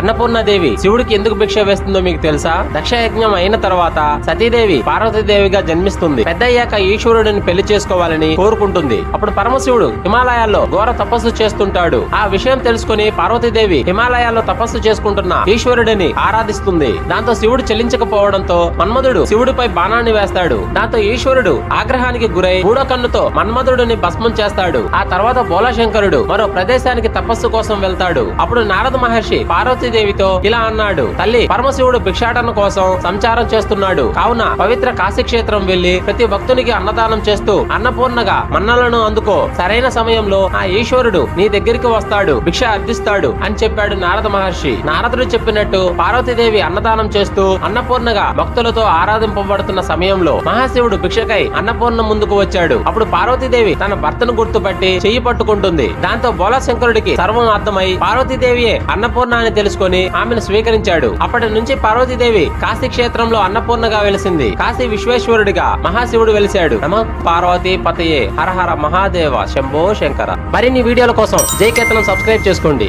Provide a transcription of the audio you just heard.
అన్నపూర్ణాదేవి శివుడికి ఎందుకు భిక్ష వేస్తుందో మీకు తెలుసా? దక్షయజ్ఞం అయిన తర్వాత సతీదేవి పార్వతీదేవిగా జన్మిస్తుంది. పెద్దయ్యాక ఈశ్వరుడిని పెళ్లి చేసుకోవాలని కోరుకుంటుంది. అప్పుడు పరమశివుడు హిమాలయాల్లో ఘోర తపస్సు చేస్తుంటాడు. ఆ విషయం తెలుసుకుని పార్వతీదేవి హిమాలయాల్లో తపస్సు చేసుకుంటున్న ఈశ్వరుడిని ఆరాధిస్తుంది. దాంతో శివుడు చెల్లించకపోవడంతో మన్మధుడు శివుడిపై బాణాన్ని వేస్తాడు. దాంతో ఈశ్వరుడు ఆగ్రహానికి గురై మూడో కన్నుతో మన్మధుడిని భస్మం చేస్తాడు. ఆ తర్వాత బోళశంకరుడు మరో ప్రదేశానికి తపస్సు కోసం వెళ్తాడు. అప్పుడు నారద మహర్షి పార్వతీదేవితో ఇలా అన్నాడు: తల్లి, పరమశివుడు భిక్షాటన కోసం సంచారం చేస్తున్నాడు. కావున పవిత్ర కాశీక్షేత్రం వెళ్లి ప్రతి భక్తునికి అన్నదానం చేస్తూ అన్నపూర్ణగా మన్నలను అందుకో. సరైన సమయంలో ఆ ఈశ్వరుడు నీ దగ్గరికి వస్తాడు, భిక్ష అర్థిస్తాడు అని చెప్పాడు నారద మహర్షి. నారదుడు చెప్పినట్టు పార్వతీదేవి అన్నదానం చేస్తూ అన్నపూర్ణగా భక్తులతో ఆరాధింపబడుతున్న సమయంలో మహాశివుడు భిక్షకై అన్నపూర్ణ ముందుకు వచ్చాడు. అప్పుడు పార్వతీదేవి తన భర్తను గుర్తుపట్టి చెయ్యి పట్టుకుంటుంది. దాంతో బోళశంకరుడికి సర్వం అర్థమై పార్వతీదేవియే అన్నపూర్ణ అని తెలుసుకొని ఆమెను స్వీకరించాడు. అప్పటి నుంచి పార్వతీదేవి కాశీ క్షేత్రంలో అన్నపూర్ణగా వెలిసింది. కాశీ విశ్వేశ్వరుడిగా మహాశివుడు వెలిశాడు. నమః పార్వతీ పతయే. హర హర మహాదేవ శంభో శంకర. మరిన్ని వీడియోల కోసం జై కేతనం సబ్స్క్రైబ్ చేసుకోండి.